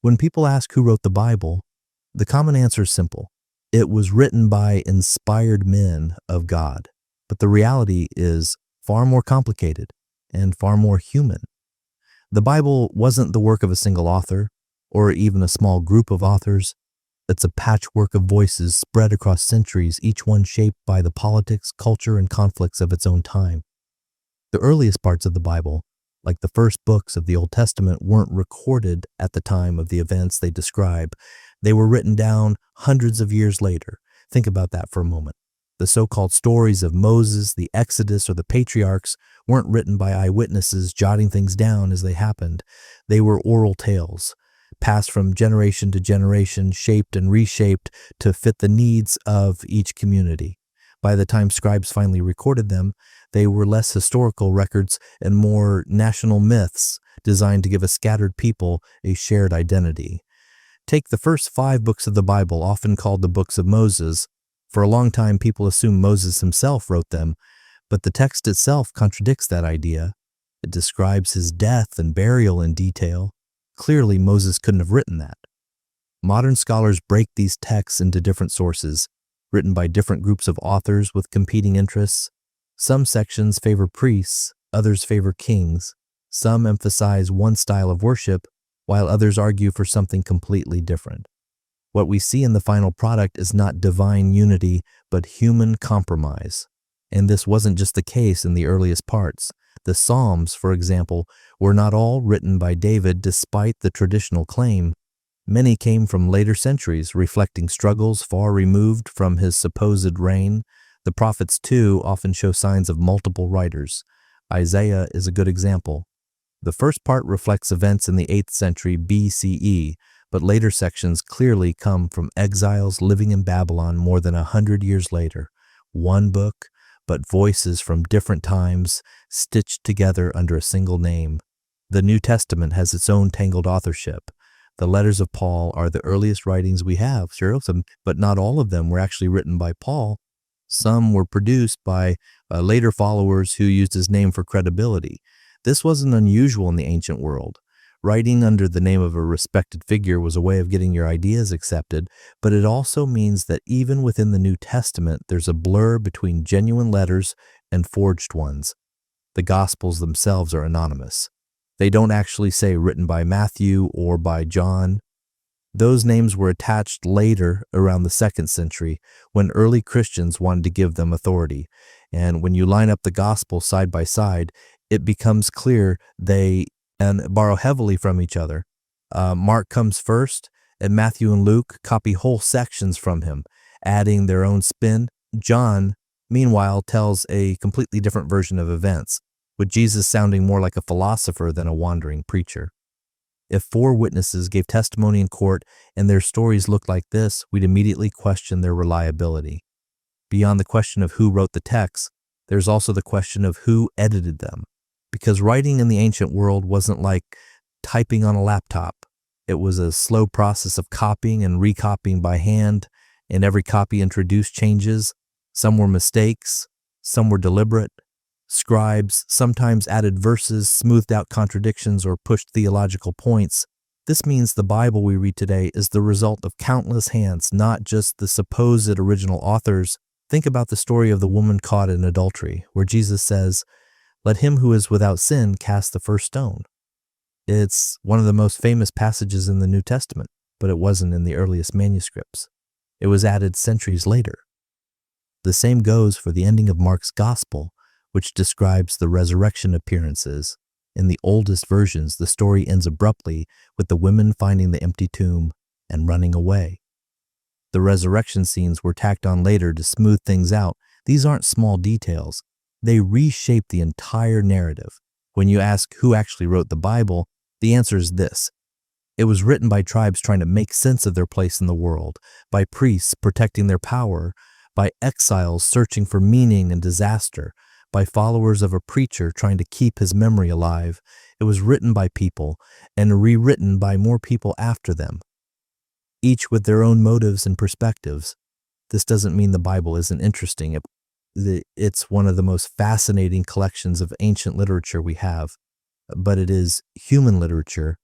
When people ask who wrote the Bible, the common answer is simple. It was written by inspired men of God. But the reality is far more complicated and far more human. The Bible wasn't the work of a single author or even a small group of authors. It's a patchwork of voices spread across centuries, each one shaped by the politics, culture, and conflicts of its own time. The earliest parts of the Bible, like the first books of the Old Testament, weren't recorded at the time of the events they describe. They were written down hundreds of years later. Think about that for a moment. The so-called stories of Moses, the Exodus, or the patriarchs weren't written by eyewitnesses jotting things down as they happened. They were oral tales, passed from generation to generation, shaped and reshaped to fit the needs of each community. By the time scribes finally recorded them, they were less historical records and more national myths designed to give a scattered people a shared identity. Take the first 5 books of the Bible, often called the books of Moses. For a long time, people assumed Moses himself wrote them, but the text itself contradicts that idea. It describes his death and burial in detail. Clearly, Moses couldn't have written that. Modern scholars break these texts into different sources, written by different groups of authors with competing interests. Some sections favor priests, others favor kings. Some emphasize one style of worship, while others argue for something completely different. What we see in the final product is not divine unity, but human compromise. And this wasn't just the case in the earliest parts. The Psalms, for example, were not all written by David despite the traditional claim. Many came from later centuries, reflecting struggles far removed from his supposed reign. The prophets, too, often show signs of multiple writers. Isaiah is a good example. The first part reflects events in the 8th century BCE, but later sections clearly come from exiles living in Babylon more than 100 years later. One book, but voices from different times stitched together under a single name. The New Testament has its own tangled authorship. The letters of Paul are the earliest writings we have, sure, but not all of them were actually written by Paul. Some were produced by later followers who used his name for credibility. This wasn't unusual in the ancient world. Writing under the name of a respected figure was a way of getting your ideas accepted, but it also means that even within the New Testament, there's a blur between genuine letters and forged ones. The Gospels themselves are anonymous. They don't actually say written by Matthew or by John. Those names were attached later around the 2nd century when early Christians wanted to give them authority. And when you line up the Gospels side by side, it becomes clear they borrow heavily from each other. Mark comes first, and Matthew and Luke copy whole sections from him, adding their own spin. John, meanwhile, tells a completely different version of events, with Jesus sounding more like a philosopher than a wandering preacher. If 4 witnesses gave testimony in court and their stories looked like this, we'd immediately question their reliability. Beyond the question of who wrote the text, there's also the question of who edited them. Because writing in the ancient world wasn't like typing on a laptop. It was a slow process of copying and recopying by hand, and every copy introduced changes. Some were mistakes, some were deliberate. Scribes sometimes added verses, smoothed out contradictions, or pushed theological points. This means the Bible we read today is the result of countless hands, not just the supposed original authors. Think about the story of the woman caught in adultery, where Jesus says, "Let him who is without sin cast the first stone." It's one of the most famous passages in the New Testament, but it wasn't in the earliest manuscripts. It was added centuries later. The same goes for the ending of Mark's Gospel, which describes the resurrection appearances. In the oldest versions, the story ends abruptly with the women finding the empty tomb and running away. The resurrection scenes were tacked on later to smooth things out. These aren't small details. They reshape the entire narrative. When you ask who actually wrote the Bible, the answer is this. It was written by tribes trying to make sense of their place in the world, by priests protecting their power, by exiles searching for meaning in disaster, by followers of a preacher trying to keep his memory alive. It was written by people and rewritten by more people after them, each with their own motives and perspectives. This doesn't mean the Bible isn't interesting. It's one of the most fascinating collections of ancient literature we have, but it is human literature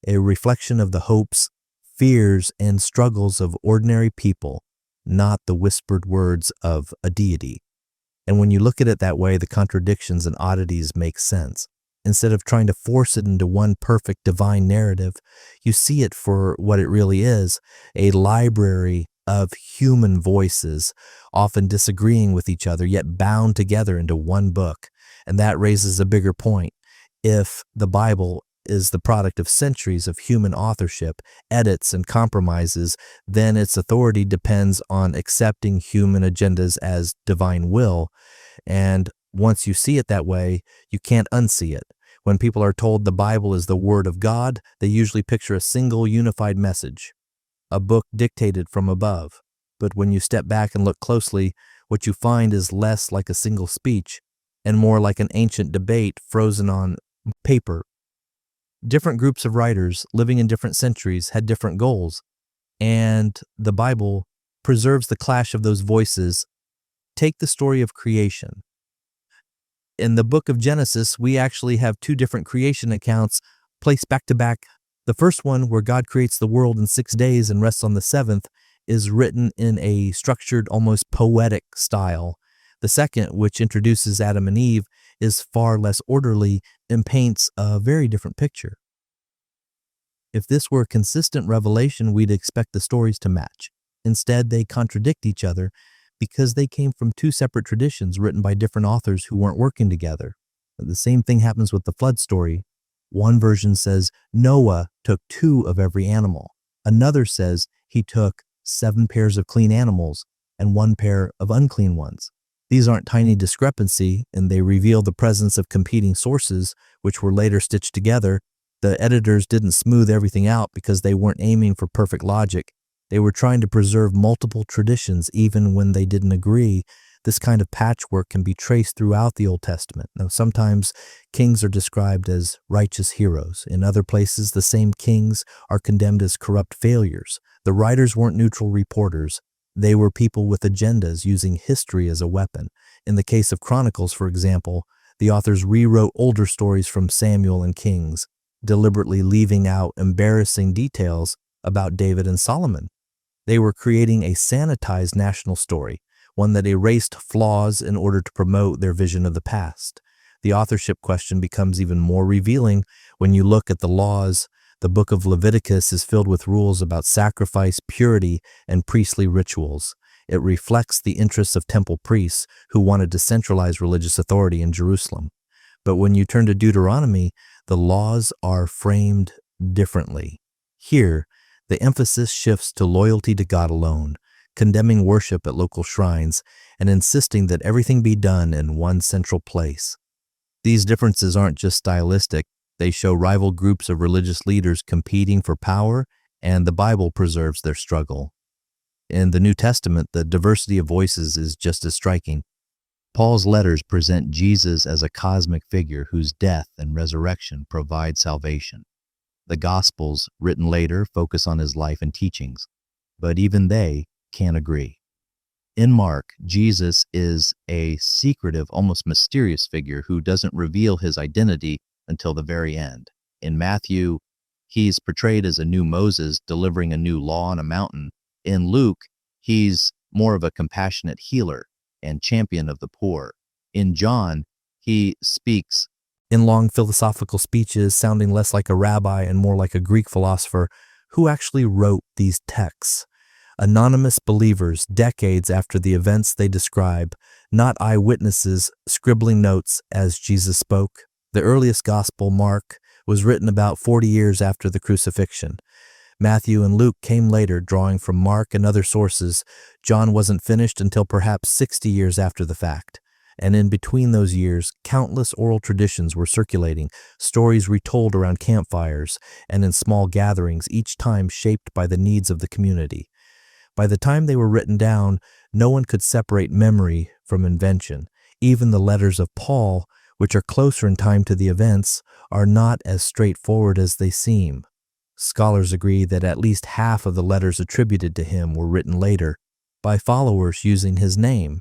a reflection of the hopes, fears, and struggles of ordinary people, not the whispered words of a deity. And when you look at it that way, the contradictions and oddities make sense. Instead of trying to force it into one perfect divine narrative, you see it for what it really is, a library of human voices, often disagreeing with each other, yet bound together into one book. And that raises a bigger point. If the Bible is the product of centuries of human authorship, edits, and compromises, then its authority depends on accepting human agendas as divine will. And once you see it that way, you can't unsee it. When people are told the Bible is the Word of God, they usually picture a single unified message, a book dictated from above. But when you step back and look closely, what you find is less like a single speech and more like an ancient debate frozen on paper. Different groups of writers living in different centuries had different goals, and the Bible preserves the clash of those voices. Take the story of creation. In the book of Genesis, we actually have two different creation accounts placed back to back. The first one, where God creates the world in 6 days and rests on the seventh, is written in a structured, almost poetic style. The second, which introduces Adam and Eve, is far less orderly and paints a very different picture. If this were a consistent revelation, we'd expect the stories to match. Instead, they contradict each other because they came from two separate traditions written by different authors who weren't working together. The same thing happens with the flood story. One version says Noah took 2 of every animal. Another says he took 7 pairs of clean animals and 1 pair of unclean ones. These aren't tiny discrepancy, and they reveal the presence of competing sources, which were later stitched together. The editors didn't smooth everything out because they weren't aiming for perfect logic. They were trying to preserve multiple traditions even when they didn't agree. This kind of patchwork can be traced throughout the Old Testament. Now, sometimes kings are described as righteous heroes. In other places, the same kings are condemned as corrupt failures. The writers weren't neutral reporters. They were people with agendas using history as a weapon. In the case of Chronicles, for example, the authors rewrote older stories from Samuel and Kings, deliberately leaving out embarrassing details about David and Solomon. They were creating a sanitized national story, one that erased flaws in order to promote their vision of the past. The authorship question becomes even more revealing when you look at the laws. The book of Leviticus is filled with rules about sacrifice, purity, and priestly rituals. It reflects the interests of temple priests who wanted to centralize religious authority in Jerusalem. But when you turn to Deuteronomy, the laws are framed differently. Here, the emphasis shifts to loyalty to God alone, condemning worship at local shrines, and insisting that everything be done in one central place. These differences aren't just stylistic. They show rival groups of religious leaders competing for power, and the Bible preserves their struggle. In the New Testament, the diversity of voices is just as striking. Paul's letters present Jesus as a cosmic figure whose death and resurrection provide salvation. The Gospels, written later, focus on his life and teachings, but even they can't agree. In Mark, Jesus is a secretive, almost mysterious figure who doesn't reveal his identity until the very end. In Matthew, he's portrayed as a new Moses delivering a new law on a mountain. In Luke, he's more of a compassionate healer and champion of the poor. In John, he speaks in long philosophical speeches, sounding less like a rabbi and more like a Greek philosopher. Who actually wrote these texts? Anonymous believers decades after the events they describe, not eyewitnesses scribbling notes as Jesus spoke. The earliest gospel, Mark, was written about 40 years after the crucifixion. Matthew and Luke came later, drawing from Mark and other sources. John wasn't finished until perhaps 60 years after the fact. And in between those years, countless oral traditions were circulating, stories retold around campfires and in small gatherings, each time shaped by the needs of the community. By the time they were written down, no one could separate memory from invention. Even the letters of Paul, which are closer in time to the events, are not as straightforward as they seem. Scholars agree that at least half of the letters attributed to him were written later, by followers using his name.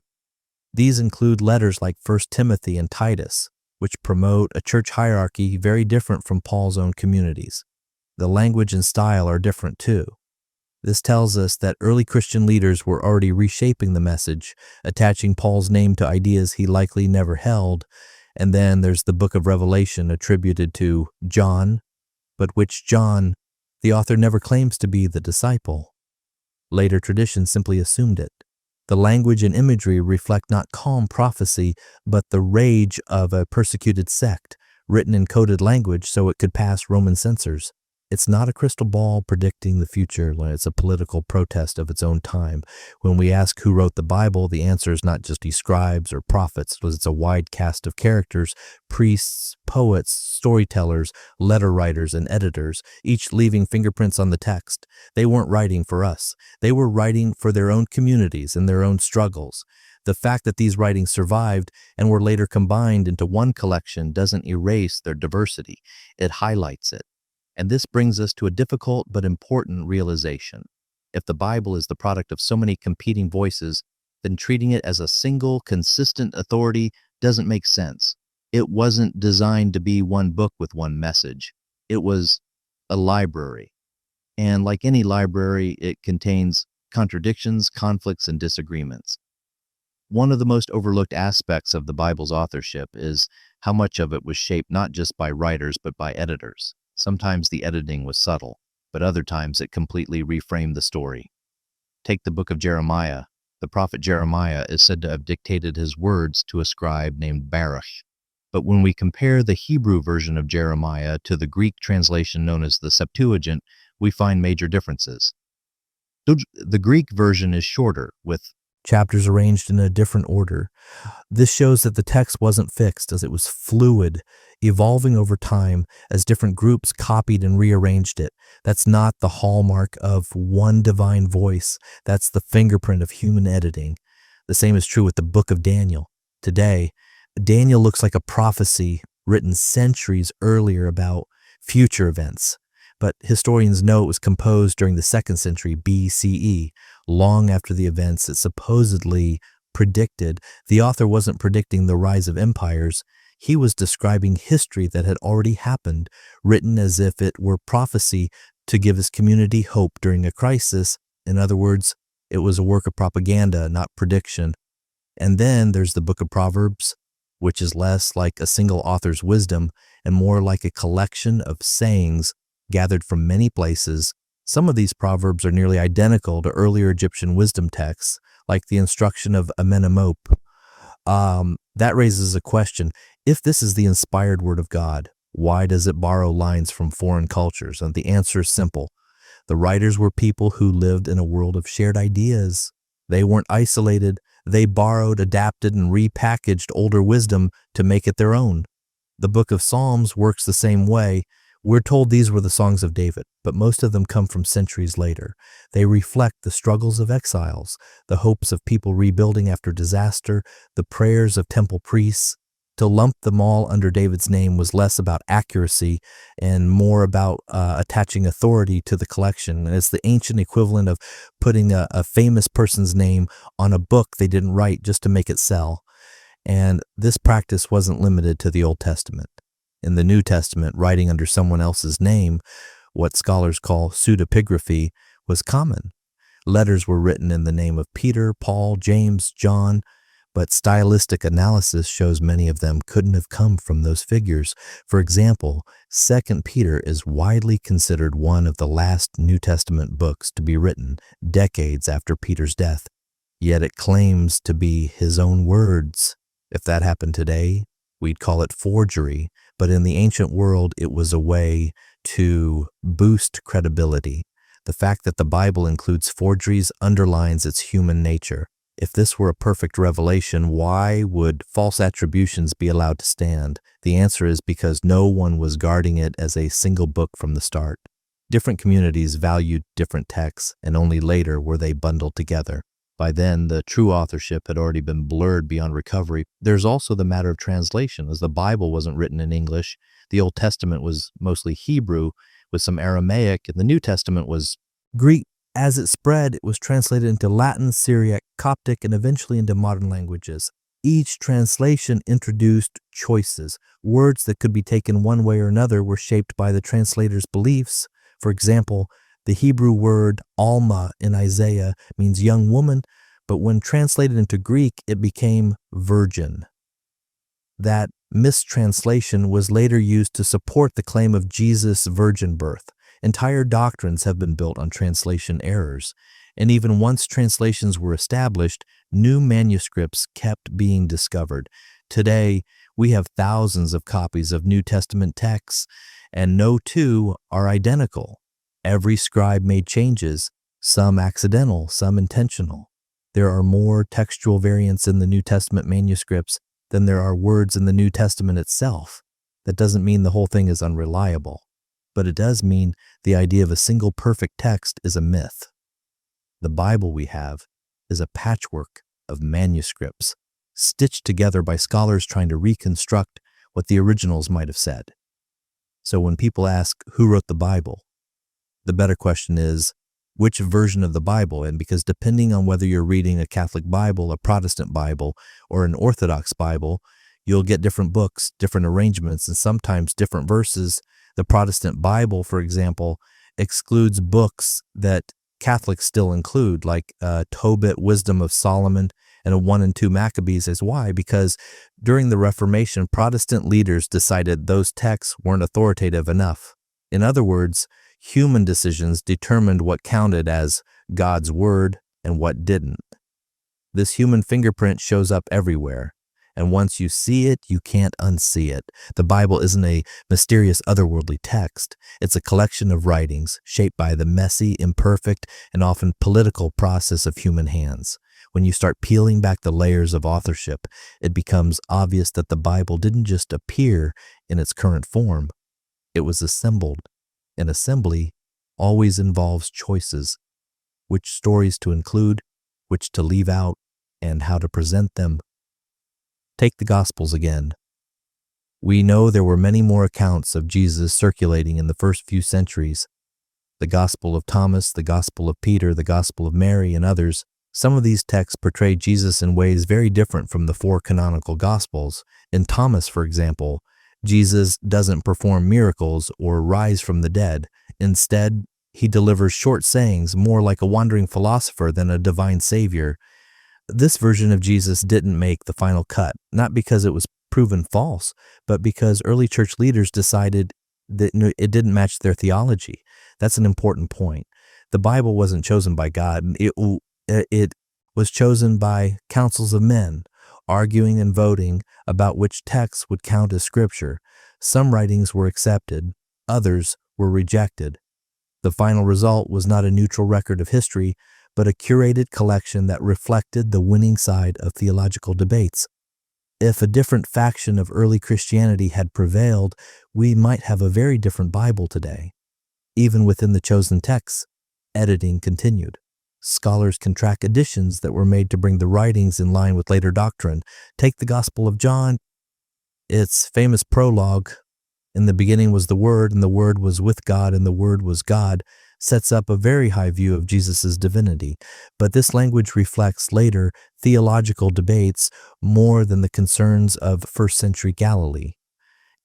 These include letters like 1 Timothy and Titus, which promote a church hierarchy very different from Paul's own communities. The language and style are different too. This tells us that early Christian leaders were already reshaping the message, attaching Paul's name to ideas he likely never held. And then there's the book of Revelation attributed to John, but which John, the author never claims to be the disciple. Later tradition simply assumed it. The language and imagery reflect not calm prophecy, but the rage of a persecuted sect, written in coded language so it could pass Roman censors. It's not a crystal ball predicting the future. It's a political protest of its own time. When we ask who wrote the Bible, the answer is not just these scribes or prophets. It's a wide cast of characters, priests, poets, storytellers, letter writers, and editors, each leaving fingerprints on the text. They weren't writing for us. They were writing for their own communities and their own struggles. The fact that these writings survived and were later combined into one collection doesn't erase their diversity. It highlights it. And this brings us to a difficult but important realization. If the Bible is the product of so many competing voices, then treating it as a single, consistent authority doesn't make sense. It wasn't designed to be one book with one message. It was a library. And like any library, it contains contradictions, conflicts, and disagreements. One of the most overlooked aspects of the Bible's authorship is how much of it was shaped not just by writers, but by editors. Sometimes the editing was subtle, but other times it completely reframed the story. Take the book of Jeremiah. The prophet Jeremiah is said to have dictated his words to a scribe named Baruch. But when we compare the Hebrew version of Jeremiah to the Greek translation known as the Septuagint, we find major differences. The Greek version is shorter, with chapters arranged in a different order. This shows that the text wasn't fixed, as it was fluid, evolving over time as different groups copied and rearranged it. That's not the hallmark of one divine voice. That's the fingerprint of human editing. The same is true with the book of Daniel. Today, Daniel looks like a prophecy written centuries earlier about future events. But historians know it was composed during the 2nd century BCE, long after the events it supposedly predicted. The author wasn't predicting the rise of empires. He was describing history that had already happened, written as if it were prophecy to give his community hope during a crisis. In other words, it was a work of propaganda, not prediction. And then there's the book of Proverbs, which is less like a single author's wisdom and more like a collection of sayings gathered from many places. Some of these proverbs are nearly identical to earlier Egyptian wisdom texts, like the instruction of Amenemop. That raises a question. If this is the inspired word of God, why does it borrow lines from foreign cultures? And the answer is simple. The writers were people who lived in a world of shared ideas. They weren't isolated. They borrowed, adapted, and repackaged older wisdom to make it their own. The book of Psalms works the same way. We're told these were the songs of David, but most of them come from centuries later. They reflect the struggles of exiles, the hopes of people rebuilding after disaster, the prayers of temple priests. To lump them all under David's name was less about accuracy and more about attaching authority to the collection. And it's the ancient equivalent of putting a famous person's name on a book they didn't write just to make it sell. And this practice wasn't limited to the Old Testament. In the New Testament, writing under someone else's name, what scholars call pseudepigraphy, was common. Letters were written in the name of Peter, Paul, James, John, but stylistic analysis shows many of them couldn't have come from those figures. For example, 2 Peter is widely considered one of the last New Testament books to be written, decades after Peter's death. Yet it claims to be his own words. If that happened today, we'd call it forgery, but in the ancient world, it was a way to boost credibility. The fact that the Bible includes forgeries underlines its human nature. If this were a perfect revelation, why would false attributions be allowed to stand? The answer is because no one was guarding it as a single book from the start. Different communities valued different texts, and only later were they bundled together. By then, the true authorship had already been blurred beyond recovery. There's also the matter of translation, as the Bible wasn't written in English. The Old Testament was mostly Hebrew, with some Aramaic, and the New Testament was Greek. As it spread, it was translated into Latin, Syriac, Coptic, and eventually into modern languages. Each translation introduced choices. Words that could be taken one way or another were shaped by the translator's beliefs. For example, the Hebrew word alma in Isaiah means young woman, but when translated into Greek, it became virgin. That mistranslation was later used to support the claim of Jesus' virgin birth. Entire doctrines have been built on translation errors, and even once translations were established, new manuscripts kept being discovered. Today, we have thousands of copies of New Testament texts, and no two are identical. Every scribe made changes, some accidental, some intentional. There are more textual variants in the New Testament manuscripts than there are words in the New Testament itself. That doesn't mean the whole thing is unreliable, but it does mean the idea of a single perfect text is a myth. The Bible we have is a patchwork of manuscripts, stitched together by scholars trying to reconstruct what the originals might have said. So when people ask who wrote the Bible, the better question is, which version of the Bible? And because depending on whether you're reading a Catholic Bible, a Protestant Bible, or an Orthodox Bible, you'll get different books, different arrangements, and sometimes different verses. The Protestant Bible, for example, excludes books that Catholics still include, like Tobit, Wisdom of Solomon, and a 1 and 2 Maccabees. Is why? Because during the Reformation, Protestant leaders decided those texts weren't authoritative enough. In other words, human decisions determined what counted as God's word and what didn't. This human fingerprint shows up everywhere, and once you see it, you can't unsee it. The Bible isn't a mysterious otherworldly text. It's a collection of writings shaped by the messy, imperfect, and often political process of human hands. When you start peeling back the layers of authorship, it becomes obvious that the Bible didn't just appear in its current form. It was assembled. An assembly always involves choices, which stories to include, which to leave out, and how to present them. Take the Gospels again. We know there were many more accounts of Jesus circulating in the first few centuries. The Gospel of Thomas, the Gospel of Peter, the Gospel of Mary, and others. Some of these texts portray Jesus in ways very different from the 4 canonical Gospels. In Thomas, for example, Jesus doesn't perform miracles or rise from the dead. Instead, he delivers short sayings, more like a wandering philosopher than a divine savior. This version of Jesus didn't make the final cut, not because it was proven false, but because early church leaders decided that it didn't match their theology. That's an important point. The Bible wasn't chosen by God. It was chosen by councils of men, arguing and voting about which texts would count as scripture. Some writings were accepted, others were rejected. The final result was not a neutral record of history, but a curated collection that reflected the winning side of theological debates. If a different faction of early Christianity had prevailed, we might have a very different Bible today. Even within the chosen texts, editing continued. Scholars can track additions that were made to bring the writings in line with later doctrine. Take the Gospel of John. Its famous prologue, "In the beginning was the Word, and the Word was with God, and the Word was God," sets up a very high view of Jesus' divinity. But this language reflects later theological debates more than the concerns of first-century Galilee.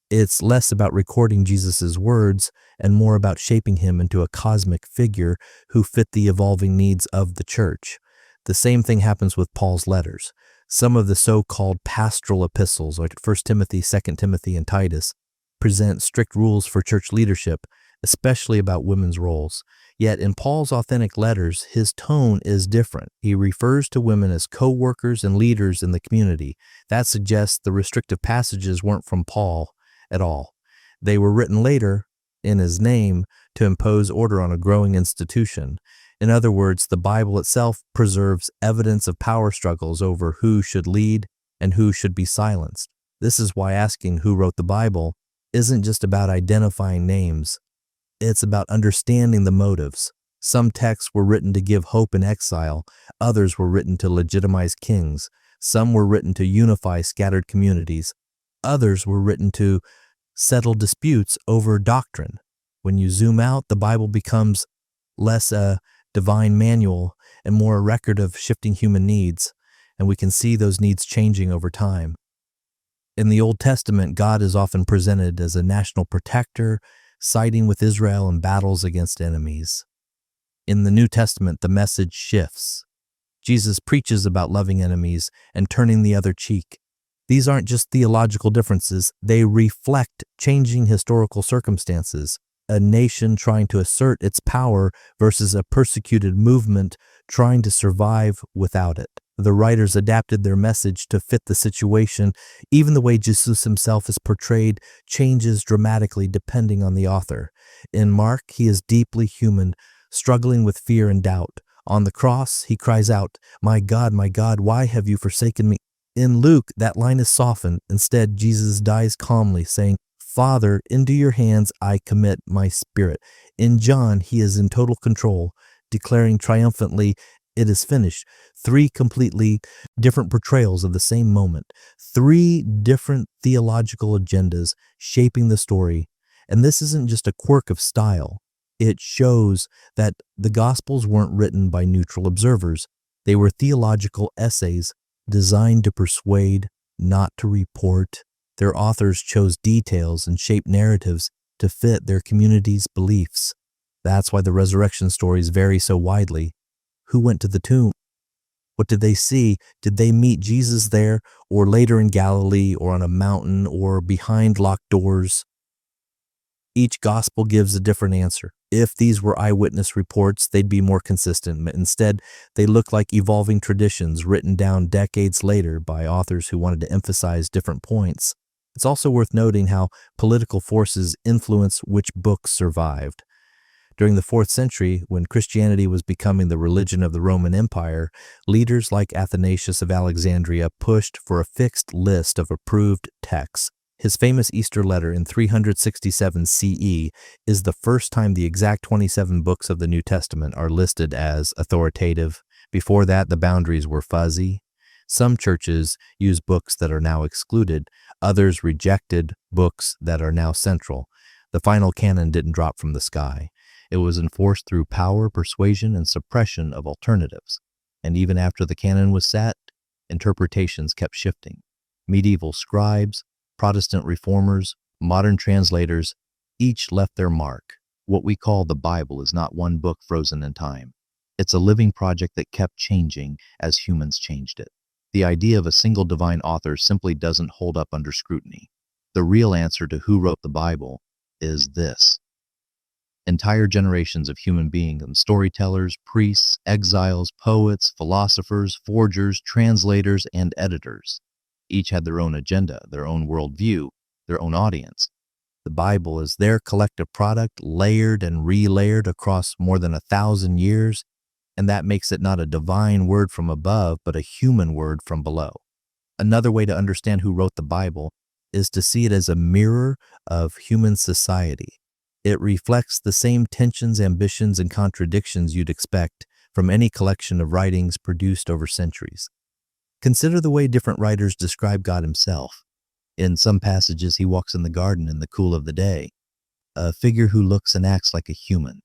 It's less about recording Jesus' words and more about shaping him into a cosmic figure who fit the evolving needs of the church. The same thing happens with Paul's letters. Some of the so-called pastoral epistles, like 1 Timothy, 2 Timothy, and Titus, present strict rules for church leadership, especially about women's roles. Yet in Paul's authentic letters, his tone is different. He refers to women as co-workers and leaders in the community. That suggests the restrictive passages weren't from Paul at all. They were written later in his name to impose order on a growing institution. In other words, the Bible itself preserves evidence of power struggles over who should lead and who should be silenced. This is why asking who wrote the Bible isn't just about identifying names. It's about understanding the motives. Some texts were written to give hope in exile. Others were written to legitimize kings. Some were written to unify scattered communities. Others were written to settle disputes over doctrine. When you zoom out, the Bible becomes less a divine manual and more a record of shifting human needs, and we can see those needs changing over time. In the Old Testament, God is often presented as a national protector, siding with Israel in battles against enemies. In the New Testament, the message shifts. Jesus preaches about loving enemies and turning the other cheek. These aren't just theological differences, they reflect changing historical circumstances, a nation trying to assert its power versus a persecuted movement trying to survive without it. The writers adapted their message to fit the situation. Even the way Jesus himself is portrayed changes dramatically depending on the author. In Mark, he is deeply human, struggling with fear and doubt. On the cross, he cries out, my God, why have you forsaken me?" In Luke, that line is softened. Instead, Jesus dies calmly, saying, "Father, into your hands I commit my spirit." In John, he is in total control, declaring triumphantly, "It is finished." Three completely different portrayals of the same moment. Three different theological agendas shaping the story. And this isn't just a quirk of style. It shows that the Gospels weren't written by neutral observers. They were theological essays designed to persuade, not to report. Their authors chose details and shaped narratives to fit their community's beliefs. That's why the resurrection stories vary so widely. Who went to the tomb? What did they see? Did they meet Jesus there, or later in Galilee, or on a mountain, or behind locked doors? Each gospel gives a different answer. If these were eyewitness reports, they'd be more consistent. Instead, they look like evolving traditions written down decades later by authors who wanted to emphasize different points. It's also worth noting how political forces influence which books survived. During the 4th century, when Christianity was becoming the religion of the Roman Empire, leaders like Athanasius of Alexandria pushed for a fixed list of approved texts. His famous Easter letter in 367 CE is the first time the exact 27 books of the New Testament are listed as authoritative. Before that, the boundaries were fuzzy. Some churches use books that are now excluded. Others rejected books that are now central. The final canon didn't drop from the sky. It was enforced through power, persuasion, and suppression of alternatives. And even after the canon was set, interpretations kept shifting. Medieval scribes, Protestant reformers, modern translators, each left their mark. What we call the Bible is not one book frozen in time. It's a living project that kept changing as humans changed it. The idea of a single divine author simply doesn't hold up under scrutiny. The real answer to who wrote the Bible is this. Entire generations of human beings, storytellers, priests, exiles, poets, philosophers, forgers, translators, and editors. Each had their own agenda, their own worldview, their own audience. The Bible is their collective product, layered and relayered across more than 1,000 years, and that makes it not a divine word from above, but a human word from below. Another way to understand who wrote the Bible is to see it as a mirror of human society. It reflects the same tensions, ambitions, and contradictions you'd expect from any collection of writings produced over centuries. Consider the way different writers describe God himself. In some passages, he walks in the garden in the cool of the day, a figure who looks and acts like a human.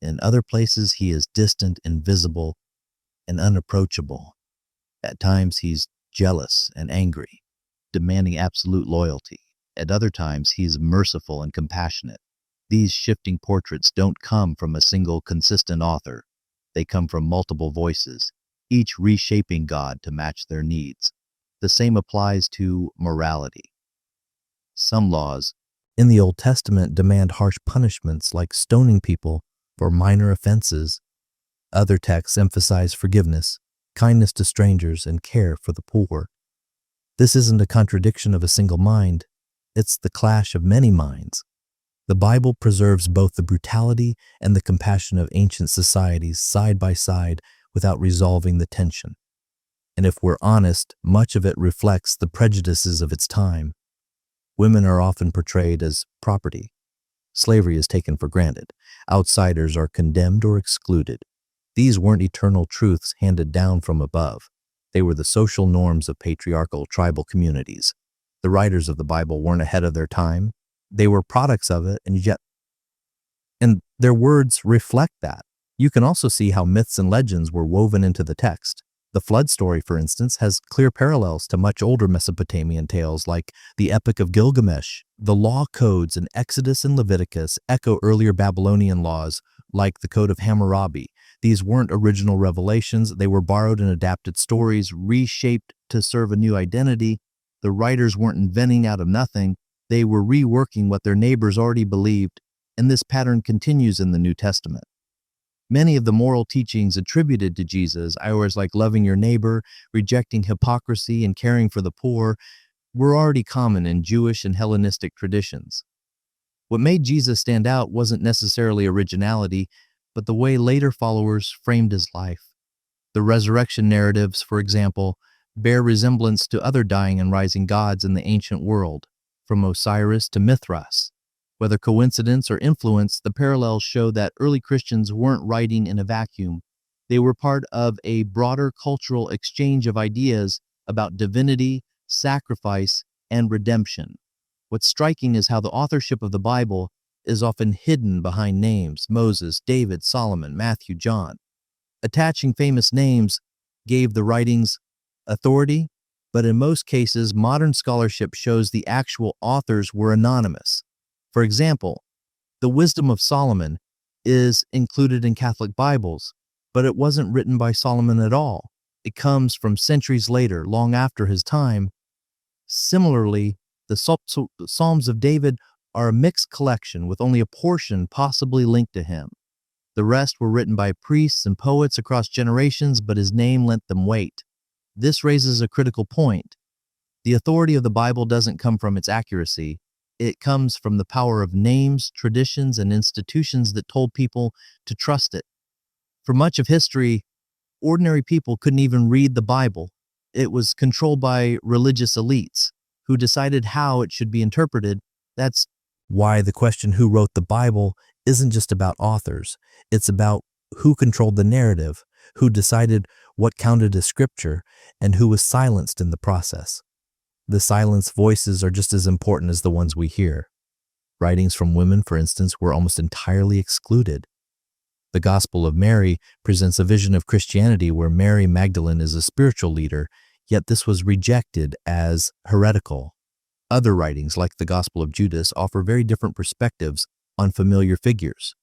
In other places, he is distant, invisible, and unapproachable. At times, he's jealous and angry, demanding absolute loyalty. At other times, he's merciful and compassionate. These shifting portraits don't come from a single consistent author. They come from multiple voices, each reshaping God to match their needs. The same applies to morality. Some laws in the Old Testament demand harsh punishments like stoning people for minor offenses. Other texts emphasize forgiveness, kindness to strangers, and care for the poor. This isn't a contradiction of a single mind. It's the clash of many minds. The Bible preserves both the brutality and the compassion of ancient societies side by side without resolving the tension. And if we're honest, much of it reflects the prejudices of its time. Women are often portrayed as property. Slavery is taken for granted. Outsiders are condemned or excluded. These weren't eternal truths handed down from above. They were the social norms of patriarchal tribal communities. The writers of the Bible weren't ahead of their time. They were products of it, and their words reflect that. You can also see how myths and legends were woven into the text. The flood story, for instance, has clear parallels to much older Mesopotamian tales like the Epic of Gilgamesh. The law codes in Exodus and Leviticus echo earlier Babylonian laws like the Code of Hammurabi. These weren't original revelations, they were borrowed and adapted stories, reshaped to serve a new identity. The writers weren't inventing out of nothing, they were reworking what their neighbors already believed, and this pattern continues in the New Testament. Many of the moral teachings attributed to Jesus, hours like loving your neighbor, rejecting hypocrisy, and caring for the poor, were already common in Jewish and Hellenistic traditions. What made Jesus stand out wasn't necessarily originality, but the way later followers framed his life. The resurrection narratives, for example, bear resemblance to other dying and rising gods in the ancient world, from Osiris to Mithras. Whether coincidence or influence, the parallels show that early Christians weren't writing in a vacuum. They were part of a broader cultural exchange of ideas about divinity, sacrifice, and redemption. What's striking is how the authorship of the Bible is often hidden behind names: Moses, David, Solomon, Matthew, John. Attaching famous names gave the writings authority, but in most cases, modern scholarship shows the actual authors were anonymous. For example, the Wisdom of Solomon is included in Catholic Bibles, but it wasn't written by Solomon at all. It comes from centuries later, long after his time. Similarly, the Psalms of David are a mixed collection with only a portion possibly linked to him. The rest were written by priests and poets across generations, but his name lent them weight. This raises a critical point. The authority of the Bible doesn't come from its accuracy. It comes from the power of names, traditions, and institutions that told people to trust it. For much of history, ordinary people couldn't even read the Bible. It was controlled by religious elites who decided how it should be interpreted. That's why the question who wrote the Bible isn't just about authors. It's about who controlled the narrative, who decided what counted as scripture, and who was silenced in the process. The silenced voices are just as important as the ones we hear. Writings from women, for instance, were almost entirely excluded. The Gospel of Mary presents a vision of Christianity where Mary Magdalene is a spiritual leader, yet this was rejected as heretical. Other writings, like the Gospel of Judas, offer very different perspectives on familiar figures.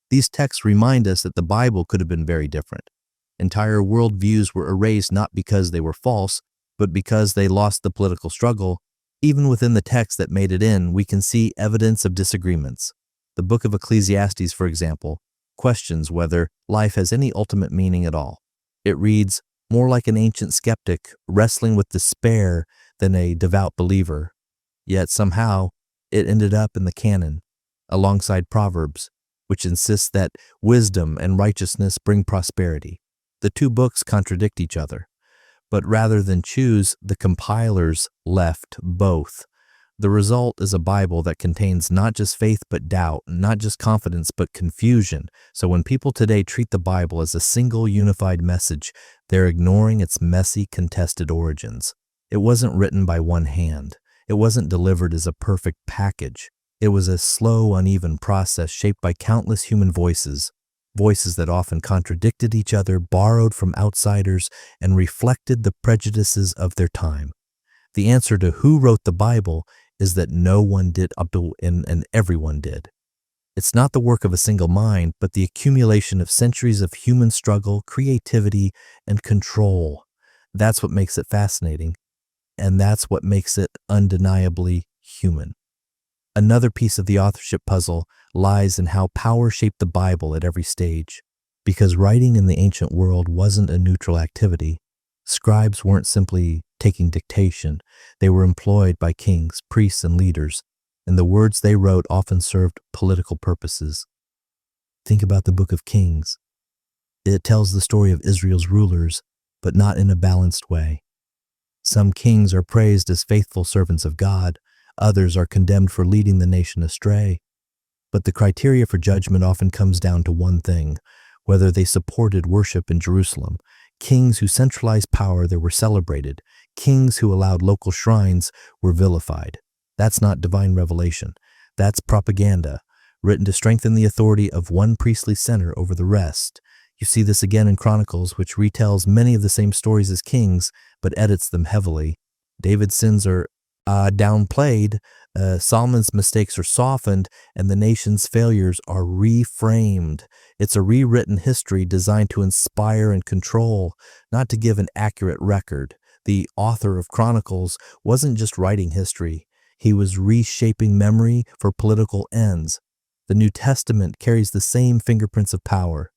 These texts remind us that the Bible could have been very different. Entire worldviews were erased not because they were false, but because they lost the political struggle. Even within the text that made it in, we can see evidence of disagreements. The book of Ecclesiastes, for example, questions whether life has any ultimate meaning at all. It reads more like an ancient skeptic wrestling with despair than a devout believer. Yet somehow, it ended up in the canon, alongside Proverbs, which insists that wisdom and righteousness bring prosperity. The two books contradict each other, but rather than choose, the compilers left both. The result is a Bible that contains not just faith but doubt, not just confidence but confusion. So when people today treat the Bible as a single unified message, they're ignoring its messy, contested origins. It wasn't written by one hand. It wasn't delivered as a perfect package. It was a slow, uneven process shaped by countless human voices that often contradicted each other, borrowed from outsiders, and reflected the prejudices of their time. The answer to who wrote the Bible is that no one did and everyone did. It's not the work of a single mind, but the accumulation of centuries of human struggle, creativity, and control. That's what makes it fascinating, and that's what makes it undeniably human. Another piece of the authorship puzzle lies in how power shaped the Bible at every stage. Because writing in the ancient world wasn't a neutral activity, scribes weren't simply taking dictation. They were employed by kings, priests, and leaders, and the words they wrote often served political purposes. Think about the Book of Kings. It tells the story of Israel's rulers, but not in a balanced way. Some kings are praised as faithful servants of God. Others are condemned for leading the nation astray. But the criteria for judgment often comes down to one thing: whether they supported worship in Jerusalem. Kings who centralized power there were celebrated. Kings who allowed local shrines were vilified. That's not divine revelation. That's propaganda, written to strengthen the authority of one priestly center over the rest. You see this again in Chronicles, which retells many of the same stories as Kings, but edits them heavily. David's sins are downplayed, Solomon's mistakes are softened, and the nation's failures are reframed. It's a rewritten history designed to inspire and control, not to give an accurate record. The author of Chronicles wasn't just writing history. He was reshaping memory for political ends. The New Testament carries the same fingerprints of power.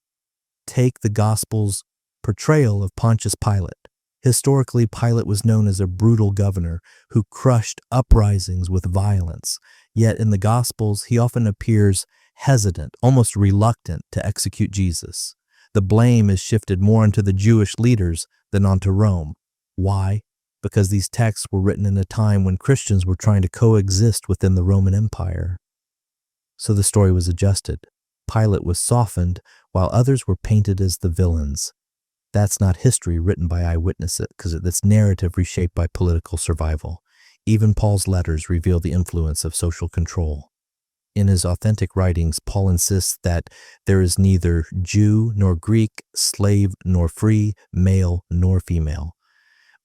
Take the Gospel's portrayal of Pontius Pilate. Historically, Pilate was known as a brutal governor who crushed uprisings with violence. Yet in the Gospels, he often appears hesitant, almost reluctant to execute Jesus. The blame is shifted more onto the Jewish leaders than onto Rome. Why? Because these texts were written in a time when Christians were trying to coexist within the Roman Empire. So the story was adjusted. Pilate was softened, while others were painted as the villains. That's not history written by eyewitnesses, because it's narrative reshaped by political survival. Even Paul's letters reveal the influence of social control. In his authentic writings, Paul insists that there is neither Jew nor Greek, slave nor free, male nor female.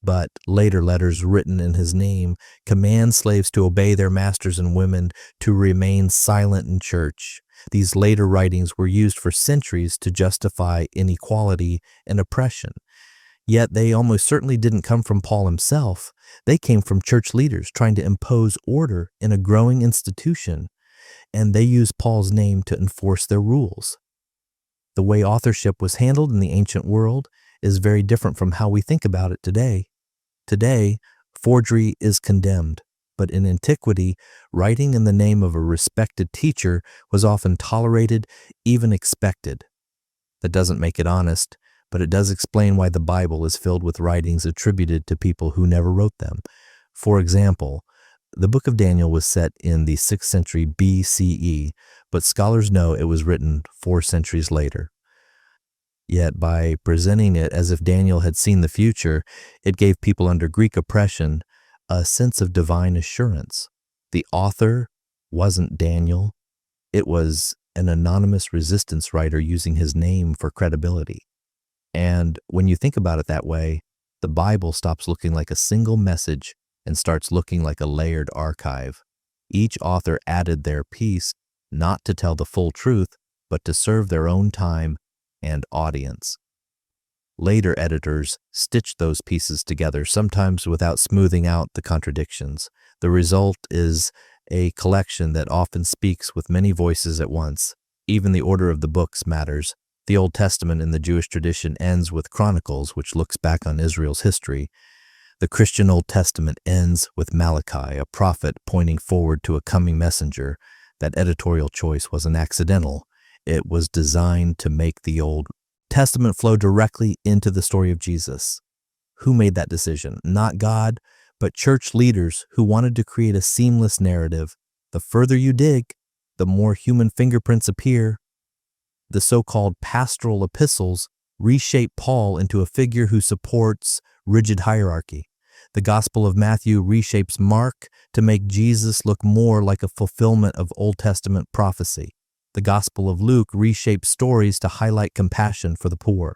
But later letters written in his name command slaves to obey their masters and women, to remain silent in church. These later writings were used for centuries to justify inequality and oppression. Yet they almost certainly didn't come from Paul himself. They came from church leaders trying to impose order in a growing institution, and they used Paul's name to enforce their rules. The way authorship was handled in the ancient world is very different from how we think about it today. Today, forgery is condemned, but in antiquity, writing in the name of a respected teacher was often tolerated, even expected. That doesn't make it honest, but it does explain why the Bible is filled with writings attributed to people who never wrote them. For example, the book of Daniel was set in the 6th century BCE, but scholars know it was written 4 centuries later. Yet by presenting it as if Daniel had seen the future, it gave people under Greek oppression a sense of divine assurance. The author wasn't Daniel. It was an anonymous resistance writer using his name for credibility. And when you think about it that way, the Bible stops looking like a single message and starts looking like a layered archive. Each author added their piece, not to tell the full truth, but to serve their own time and audience. Later editors stitched those pieces together, sometimes without smoothing out the contradictions. The result is a collection that often speaks with many voices at once. Even the order of the books matters. The Old Testament in the Jewish tradition ends with Chronicles, which looks back on Israel's history. The Christian Old Testament ends with Malachi, a prophet pointing forward to a coming messenger. That editorial choice wasn't accidental. It was designed to make the Old Testament flow directly into the story of Jesus. Who made that decision? Not God, but church leaders who wanted to create a seamless narrative. The further you dig, the more human fingerprints appear. The so-called pastoral epistles reshape Paul into a figure who supports rigid hierarchy. The Gospel of Matthew reshapes Mark to make Jesus look more like a fulfillment of Old Testament prophecy. The Gospel of Luke reshapes stories to highlight compassion for the poor.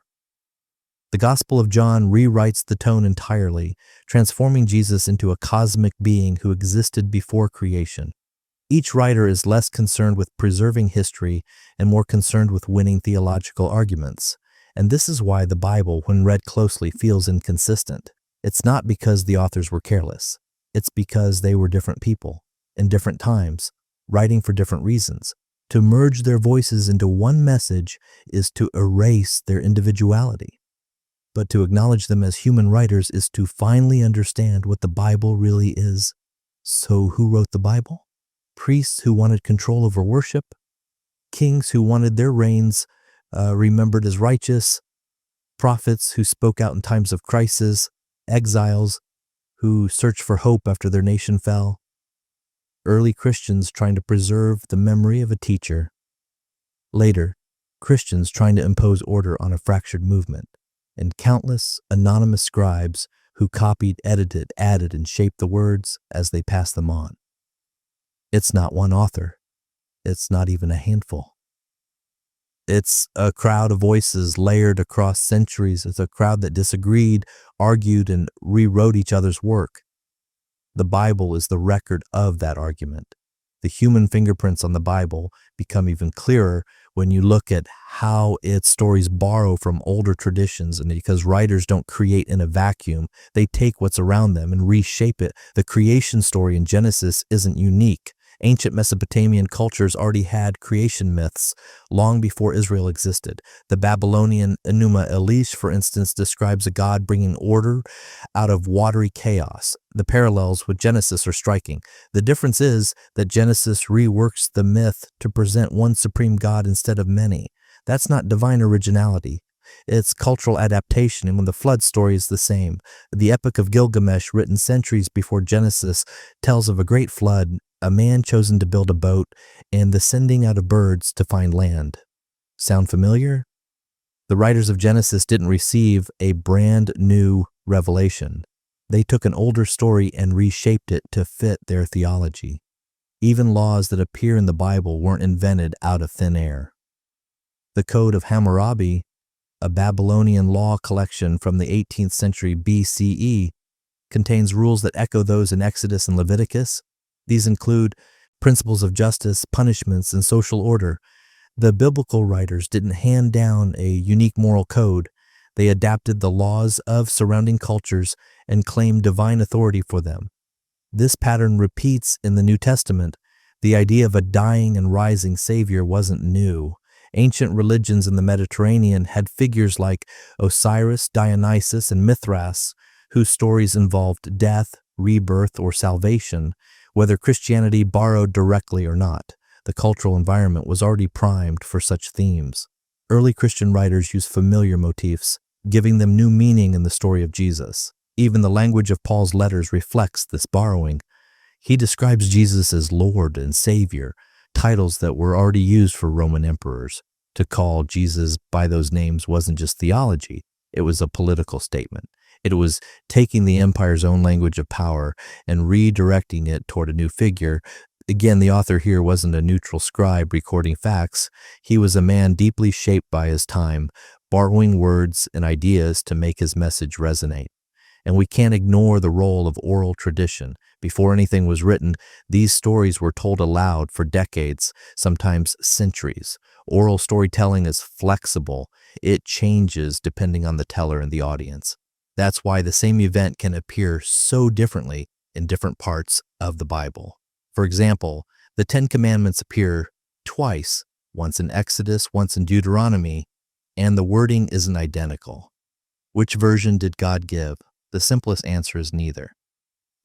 The Gospel of John rewrites the tone entirely, transforming Jesus into a cosmic being who existed before creation. Each writer is less concerned with preserving history and more concerned with winning theological arguments. And this is why the Bible, when read closely, feels inconsistent. It's not because the authors were careless. It's because they were different people, in different times, writing for different reasons. To merge their voices into one message is to erase their individuality. But to acknowledge them as human writers is to finally understand what the Bible really is. So who wrote the Bible? Priests who wanted control over worship, kings who wanted their reigns remembered as righteous, prophets who spoke out in times of crisis, exiles who searched for hope after their nation fell, early Christians trying to preserve the memory of a teacher, later Christians trying to impose order on a fractured movement, and countless anonymous scribes who copied, edited, added, and shaped the words as they passed them on. It's not one author. It's not even a handful. It's a crowd of voices layered across centuries. It's a crowd that disagreed, argued, and rewrote each other's work. The Bible is the record of that argument. The human fingerprints on the Bible become even clearer when you look at how its stories borrow from older traditions, and because writers don't create in a vacuum, they take what's around them and reshape it. The creation story in Genesis isn't unique. Ancient Mesopotamian cultures already had creation myths long before Israel existed. The Babylonian Enuma Elish, for instance, describes a god bringing order out of watery chaos. The parallels with Genesis are striking. The difference is that Genesis reworks the myth to present one supreme God instead of many. That's not divine originality. It's cultural adaptation, and when the flood story is the same. The Epic of Gilgamesh, written centuries before Genesis, tells of a great flood, a man chosen to build a boat, and the sending out of birds to find land. Sound familiar? The writers of Genesis didn't receive a brand new revelation. They took an older story and reshaped it to fit their theology. Even laws that appear in the Bible weren't invented out of thin air. The Code of Hammurabi, a Babylonian law collection from the 18th century BCE, contains rules that echo those in Exodus and Leviticus. These include principles of justice, punishments, and social order. The biblical writers didn't hand down a unique moral code. They adapted the laws of surrounding cultures and claimed divine authority for them. This pattern repeats in the New Testament. The idea of a dying and rising Savior wasn't new. Ancient religions in the Mediterranean had figures like Osiris, Dionysus, and Mithras, whose stories involved death, rebirth, or salvation. Whether Christianity borrowed directly or not, the cultural environment was already primed for such themes. Early Christian writers used familiar motifs, giving them new meaning in the story of Jesus. Even the language of Paul's letters reflects this borrowing. He describes Jesus as Lord and Savior, titles that were already used for Roman emperors. To call Jesus by those names wasn't just theology, it was a political statement. It was taking the empire's own language of power and redirecting it toward a new figure. Again, the author here wasn't a neutral scribe recording facts. He was a man deeply shaped by his time, borrowing words and ideas to make his message resonate. And we can't ignore the role of oral tradition. Before anything was written, these stories were told aloud for decades, sometimes centuries. Oral storytelling is flexible. It changes depending on the teller and the audience. That's why the same event can appear so differently in different parts of the Bible. For example, the Ten Commandments appear twice, once in Exodus, once in Deuteronomy, and the wording isn't identical. Which version did God give? The simplest answer is neither.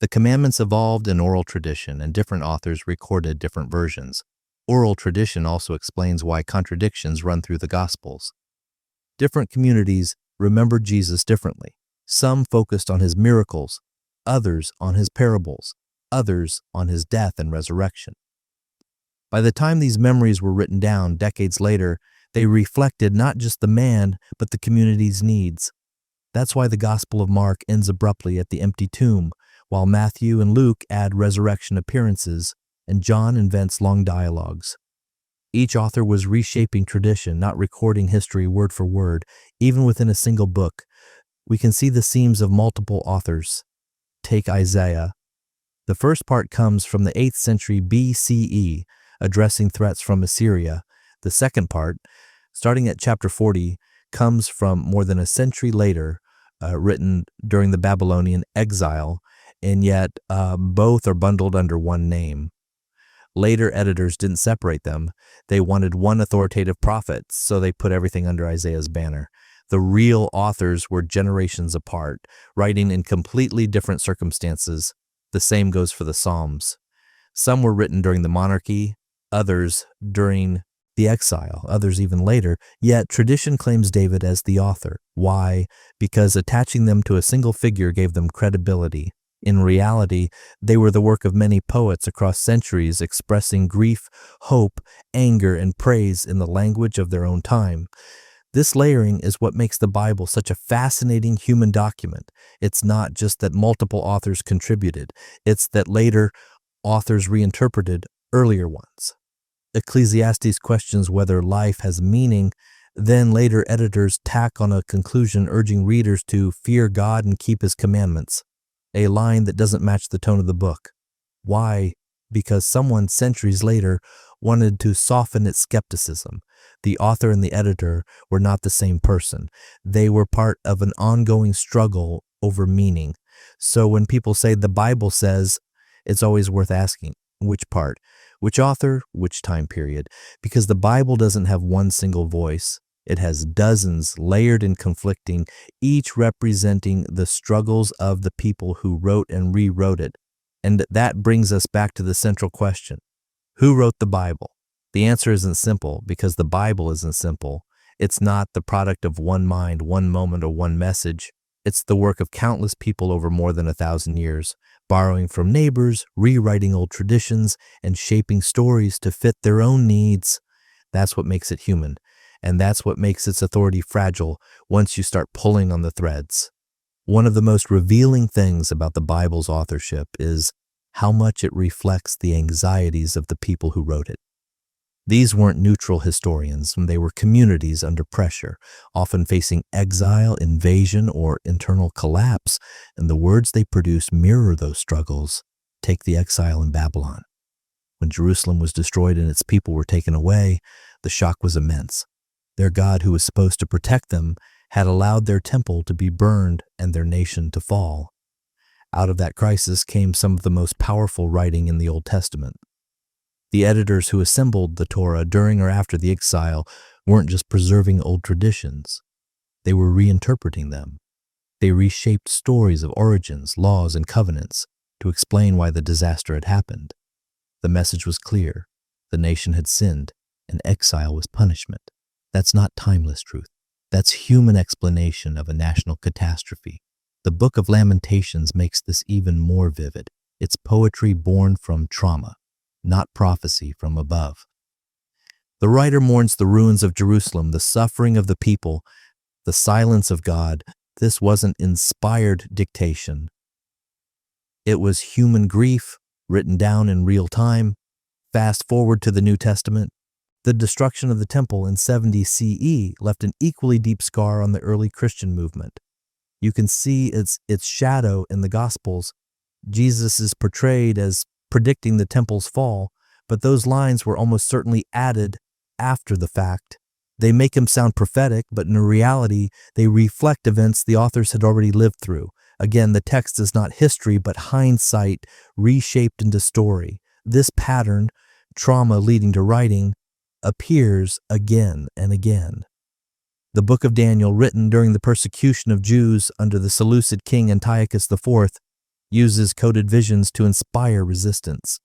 The commandments evolved in oral tradition, and different authors recorded different versions. Oral tradition also explains why contradictions run through the Gospels. Different communities remembered Jesus differently. Some focused on his miracles, others on his parables, others on his death and resurrection. By the time these memories were written down decades later, they reflected not just the man, but the community's needs. That's why the Gospel of Mark ends abruptly at the empty tomb, while Matthew and Luke add resurrection appearances, and John invents long dialogues. Each author was reshaping tradition, not recording history word for word, even within a single book. We can see the seams of multiple authors. Take Isaiah. The first part comes from the 8th century BCE, addressing threats from Assyria. The second part, starting at chapter 40, comes from more than a century later, written during the Babylonian exile, and yet both are bundled under one name. Later editors didn't separate them. They wanted one authoritative prophet, so they put everything under Isaiah's banner. The real authors were generations apart, writing in completely different circumstances. The same goes for the Psalms. Some were written during the monarchy, others during the exile, others even later, yet tradition claims David as the author. Why? Because attaching them to a single figure gave them credibility. In reality, they were the work of many poets across centuries expressing grief, hope, anger, and praise in the language of their own time. This layering is what makes the Bible such a fascinating human document. It's not just that multiple authors contributed, it's that later authors reinterpreted earlier ones. Ecclesiastes questions whether life has meaning, then later editors tack on a conclusion urging readers to fear God and keep his commandments, a line that doesn't match the tone of the book. Why? Because someone centuries later wanted to soften its skepticism. The author and the editor were not the same person. They were part of an ongoing struggle over meaning. So when people say the Bible says, it's always worth asking, which part? Which author? Which time period? Because the Bible doesn't have one single voice. It has dozens, layered and conflicting, each representing the struggles of the people who wrote and rewrote it. And that brings us back to the central question. Who wrote the Bible? The answer isn't simple because the Bible isn't simple. It's not the product of one mind, one moment, or one message. It's the work of countless people over more than 1,000 years, borrowing from neighbors, rewriting old traditions, and shaping stories to fit their own needs. That's what makes it human, and that's what makes its authority fragile once you start pulling on the threads. One of the most revealing things about the Bible's authorship is how much it reflects the anxieties of the people who wrote it. These weren't neutral historians, they were communities under pressure, often facing exile, invasion, or internal collapse, and the words they produce mirror those struggles. Take the exile in Babylon. When Jerusalem was destroyed and its people were taken away, the shock was immense. Their God, who was supposed to protect them, had allowed their temple to be burned and their nation to fall. Out of that crisis came some of the most powerful writing in the Old Testament. The editors who assembled the Torah during or after the exile weren't just preserving old traditions. They were reinterpreting them. They reshaped stories of origins, laws, and covenants to explain why the disaster had happened. The message was clear. The nation had sinned, and exile was punishment. That's not timeless truth. That's human explanation of a national catastrophe. The Book of Lamentations makes this even more vivid. It's poetry born from trauma, not prophecy from above. The writer mourns the ruins of Jerusalem, the suffering of the people, the silence of God. This wasn't inspired dictation. It was human grief written down in real time. Fast forward to the New Testament. The destruction of the temple in 70 CE left an equally deep scar on the early Christian movement. You can see its shadow in the Gospels. Jesus is portrayed as predicting the temple's fall, but those lines were almost certainly added after the fact. They make him sound prophetic, but in reality, they reflect events the authors had already lived through. Again, the text is not history, but hindsight reshaped into story. This pattern, trauma leading to writing, appears again and again. The book of Daniel, written during the persecution of Jews under the Seleucid king Antiochus IV, uses coded visions to inspire resistance.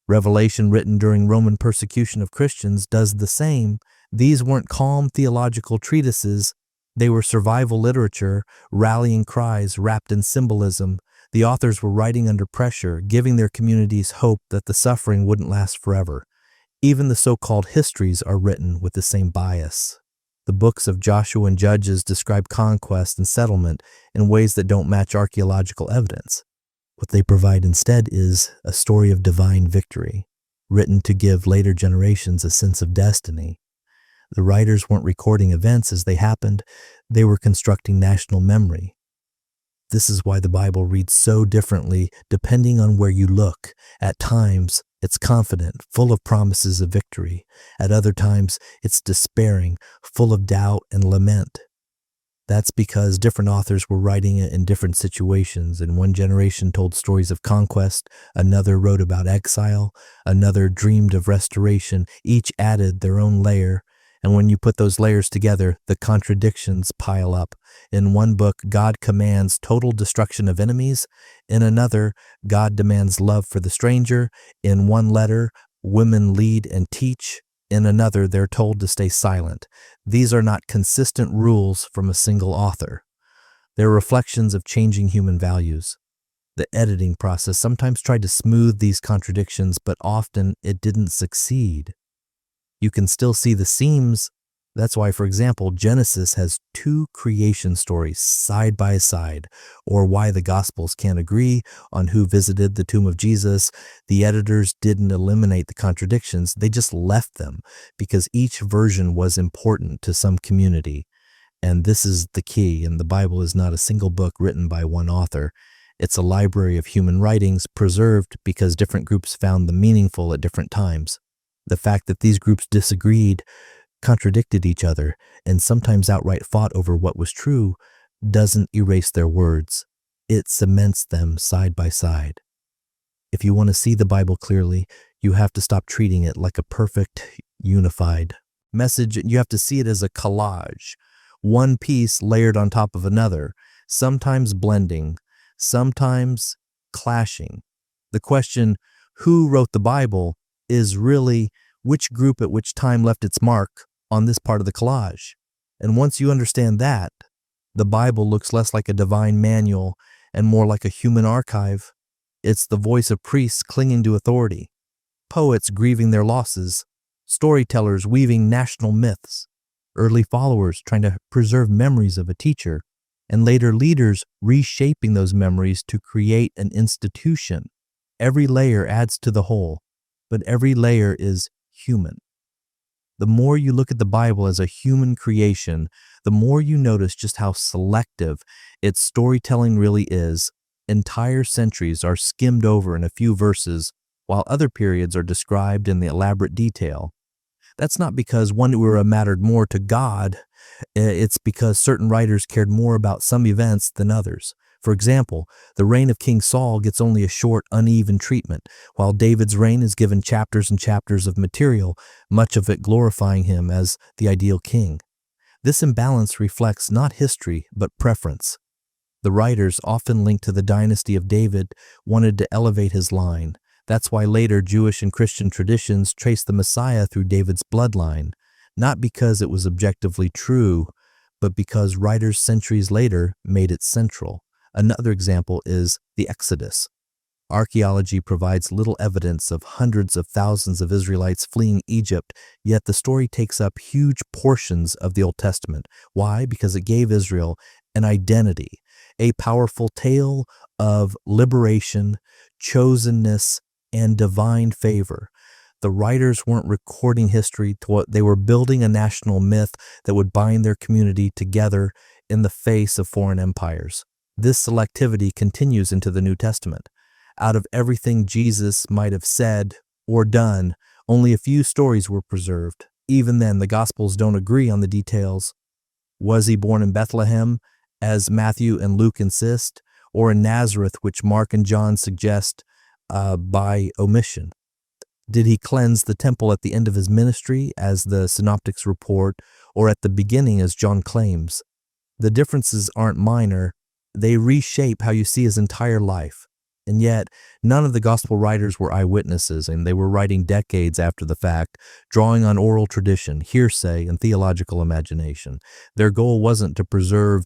Revelation, written during Roman persecution of Christians, does the same. These weren't calm theological treatises. They were survival literature, rallying cries wrapped in symbolism. The authors were writing under pressure, giving their communities hope that the suffering wouldn't last forever. Even the so-called histories are written with the same bias. The books of Joshua and Judges describe conquest and settlement in ways that don't match archaeological evidence. What they provide instead is a story of divine victory, written to give later generations a sense of destiny. The writers weren't recording events as they happened, they were constructing national memory. This is why the Bible reads so differently depending on where you look. At times, it's confident, full of promises of victory. At other times, it's despairing, full of doubt and lament. That's because different authors were writing it in different situations, and one generation told stories of conquest, another wrote about exile, another dreamed of restoration. Each added their own layer, and when you put those layers together, the contradictions pile up. In one book, God commands total destruction of enemies. In another, God demands love for the stranger. In one letter, women lead and teach. In another, they're told to stay silent. These are not consistent rules from a single author. They're reflections of changing human values. The editing process sometimes tried to smooth these contradictions, but often it didn't succeed. You can still see the seams, That's why, for example, Genesis has two creation stories side by side, or why the Gospels can't agree on who visited the tomb of Jesus. The editors didn't eliminate the contradictions, they just left them because each version was important to some community. And this is the key, and the Bible is not a single book written by one author. It's a library of human writings preserved because different groups found them meaningful at different times. The fact that these groups disagreed, contradicted each other, and sometimes outright fought over what was true doesn't erase their words. It cements them side by side. If you want to see the Bible clearly, you have to stop treating it like a perfect, unified message. You have to see it as a collage, one piece layered on top of another, sometimes blending, sometimes clashing. The question, who wrote the Bible, is really which group at which time left its mark on this part of the collage. And once you understand that, the Bible looks less like a divine manual and more like a human archive. It's the voice of priests clinging to authority, poets grieving their losses, storytellers weaving national myths, early followers trying to preserve memories of a teacher, and later leaders reshaping those memories to create an institution. Every layer adds to the whole, but every layer is human. The more you look at the Bible as a human creation, the more you notice just how selective its storytelling really is. Entire centuries are skimmed over in a few verses, while other periods are described in the elaborate detail. That's not because one era mattered more to God, it's because certain writers cared more about some events than others. For example, the reign of King Saul gets only a short, uneven treatment, while David's reign is given chapters and chapters of material, much of it glorifying him as the ideal king. This imbalance reflects not history, but preference. The writers, often linked to the dynasty of David, wanted to elevate his line. That's why later Jewish and Christian traditions trace the Messiah through David's bloodline, not because it was objectively true, but because writers centuries later made it central. Another example is the Exodus. Archaeology provides little evidence of hundreds of thousands of Israelites fleeing Egypt, yet the story takes up huge portions of the Old Testament. Why? Because it gave Israel an identity, a powerful tale of liberation, chosenness, and divine favor. The writers weren't recording history, they were building a national myth that would bind their community together in the face of foreign empires. This selectivity continues into the New Testament. Out of everything Jesus might have said or done, only a few stories were preserved. Even then, the Gospels don't agree on the details. Was he born in Bethlehem, as Matthew and Luke insist, or in Nazareth, which Mark and John suggest by omission? Did he cleanse the temple at the end of his ministry, as the synoptics report, or at the beginning, as John claims? The differences aren't minor. They reshape how you see his entire life. And yet, none of the gospel writers were eyewitnesses, and they were writing decades after the fact, drawing on oral tradition, hearsay, and theological imagination. Their goal wasn't to preserve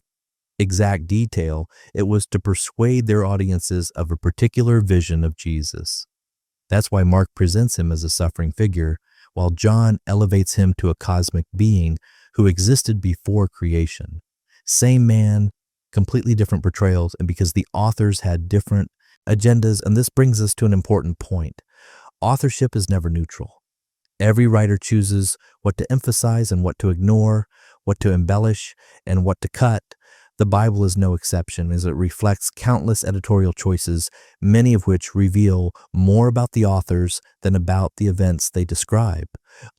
exact detail, it was to persuade their audiences of a particular vision of Jesus. That's why Mark presents him as a suffering figure, while John elevates him to a cosmic being who existed before creation. Same man, completely different portrayals, and because the authors had different agendas, and this brings us to an important point. Authorship is never neutral. Every writer chooses what to emphasize and what to ignore, what to embellish and what to cut. The Bible is no exception, as it reflects countless editorial choices, many of which reveal more about the authors than about the events they describe.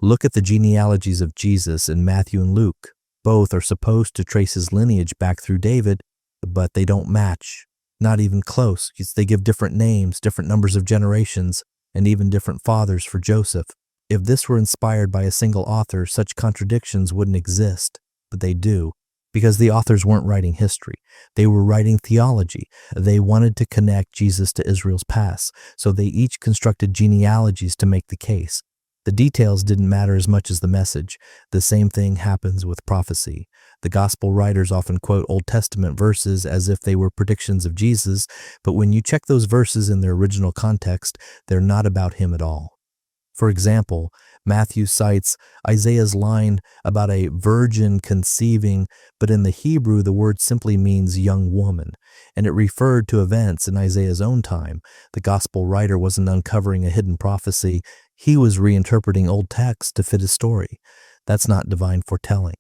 Look at the genealogies of Jesus in Matthew and Luke. Both are supposed to trace his lineage back through David, but they don't match. Not even close. They give different names, different numbers of generations, and even different fathers for Joseph. If this were inspired by a single author, such contradictions wouldn't exist, but they do. Because the authors weren't writing history. They were writing theology. They wanted to connect Jesus to Israel's past, so they each constructed genealogies to make the case. The details didn't matter as much as the message. The same thing happens with prophecy. The gospel writers often quote Old Testament verses as if they were predictions of Jesus, but when you check those verses in their original context, they're not about him at all. For example, Matthew cites Isaiah's line about a virgin conceiving, but in the Hebrew the word simply means young woman, and it referred to events in Isaiah's own time. The gospel writer wasn't uncovering a hidden prophecy, he was reinterpreting old texts to fit his story. That's not divine foretelling.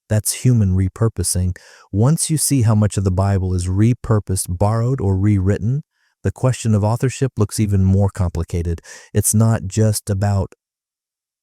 That's human repurposing. Once you see how much of the Bible is repurposed, borrowed, or rewritten, the question of authorship looks even more complicated. It's not just about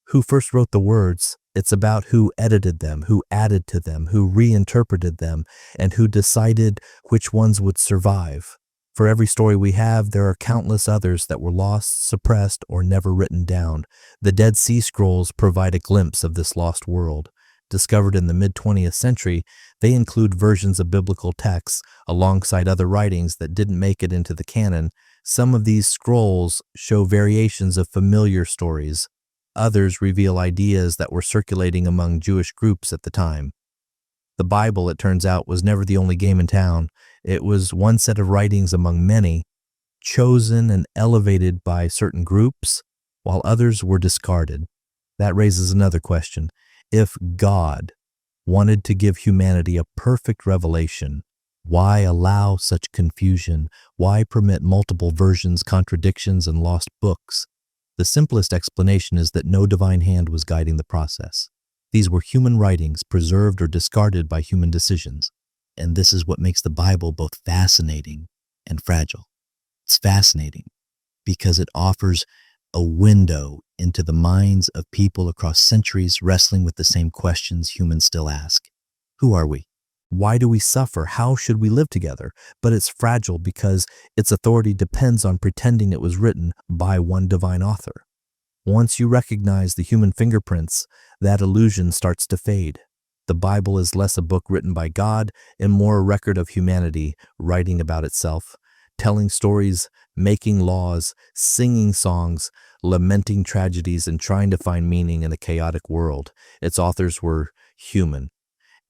who first wrote the words, it's about who edited them, who added to them, who reinterpreted them, and who decided which ones would survive. For every story we have, there are countless others that were lost, suppressed, or never written down. The Dead Sea Scrolls provide a glimpse of this lost world. Discovered in the mid-20th century, they include versions of biblical texts alongside other writings that didn't make it into the canon. Some of these scrolls show variations of familiar stories. Others reveal ideas that were circulating among Jewish groups at the time. The Bible, it turns out, was never the only game in town. It was one set of writings among many, chosen and elevated by certain groups, while others were discarded. That raises another question. If God wanted to give humanity a perfect revelation, why allow such confusion? Why permit multiple versions, contradictions, and lost books? The simplest explanation is that no divine hand was guiding the process. These were human writings preserved or discarded by human decisions. And this is what makes the Bible both fascinating and fragile. It's fascinating because it offers a window into the minds of people across centuries wrestling with the same questions humans still ask. Who are we? Why do we suffer? How should we live together? But it's fragile because its authority depends on pretending it was written by one divine author. Once you recognize the human fingerprints, that illusion starts to fade. The Bible is less a book written by God and more a record of humanity writing about itself, telling stories, making laws, singing songs, lamenting tragedies, and trying to find meaning in a chaotic world. Its authors were human,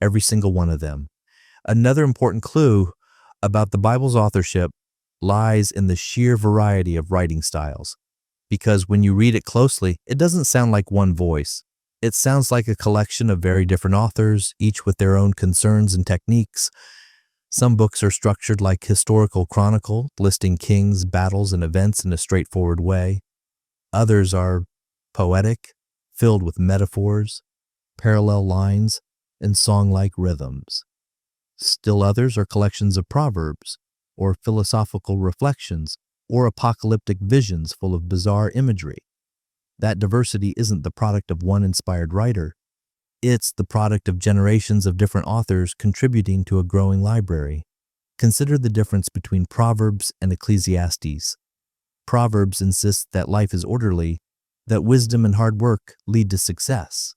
every single one of them. Another important clue about the Bible's authorship lies in the sheer variety of writing styles. Because when you read it closely, it doesn't sound like one voice. It sounds like a collection of very different authors, each with their own concerns and techniques. Some books are structured like historical chronicle, listing kings, battles, and events in a straightforward way. Others are poetic, filled with metaphors, parallel lines, and song-like rhythms. Still others are collections of proverbs, or philosophical reflections, or apocalyptic visions full of bizarre imagery. That diversity isn't the product of one inspired writer. It's the product of generations of different authors contributing to a growing library. Consider the difference between Proverbs and Ecclesiastes. Proverbs insist that life is orderly, that wisdom and hard work lead to success.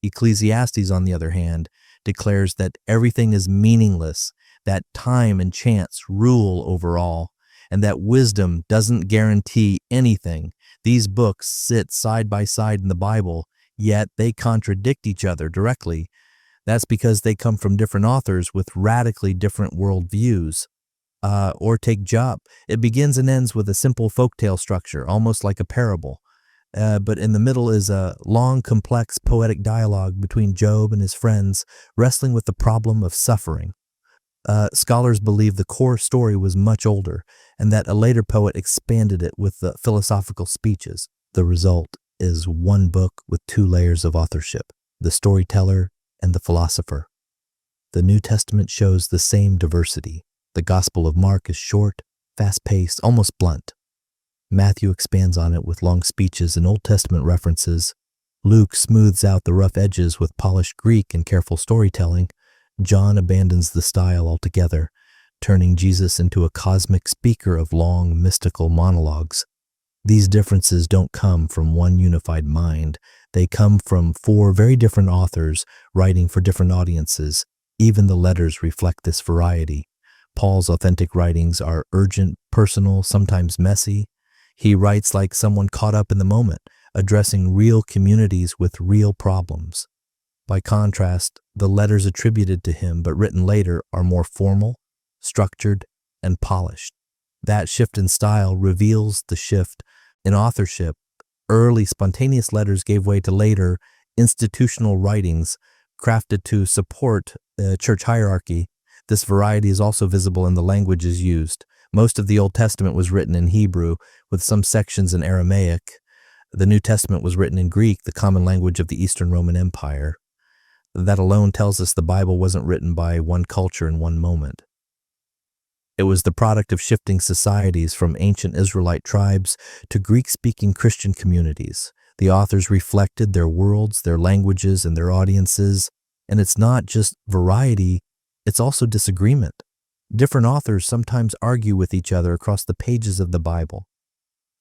Ecclesiastes, on the other hand, declares that everything is meaningless, that time and chance rule over all, and that wisdom doesn't guarantee anything. These books sit side by side in the Bible, yet they contradict each other directly. That's because they come from different authors with radically different worldviews. Or take Job. It begins and ends with a simple folktale structure, almost like a parable. But in the middle is a long, complex, poetic dialogue between Job and his friends, wrestling with the problem of suffering. Scholars believe the core story was much older, and that a later poet expanded it with the philosophical speeches. The result is one book with two layers of authorship, the storyteller and the philosopher. The New Testament shows the same diversity. The Gospel of Mark is short, fast-paced, almost blunt. Matthew expands on it with long speeches and Old Testament references. Luke smooths out the rough edges with polished Greek and careful storytelling. John abandons the style altogether, turning Jesus into a cosmic speaker of long, mystical monologues. These differences don't come from one unified mind. They come from four very different authors writing for different audiences. Even the letters reflect this variety. Paul's authentic writings are urgent, personal, sometimes messy. He writes like someone caught up in the moment, addressing real communities with real problems. By contrast, the letters attributed to him but written later are more formal, structured, and polished. That shift in style reveals the shift in authorship Early spontaneous letters gave way to later institutional writings crafted to support the church hierarchy. This variety is also visible in the languages used. Most of the Old Testament was written in Hebrew, with some sections in Aramaic. The New Testament was written in Greek, the common language of the Eastern Roman Empire. That alone tells us the Bible wasn't written by one culture in one moment. It was the product of shifting societies from ancient Israelite tribes to Greek-speaking Christian communities. The authors reflected their worlds, their languages, and their audiences. And it's not just variety, it's also disagreement. Different authors sometimes argue with each other across the pages of the Bible.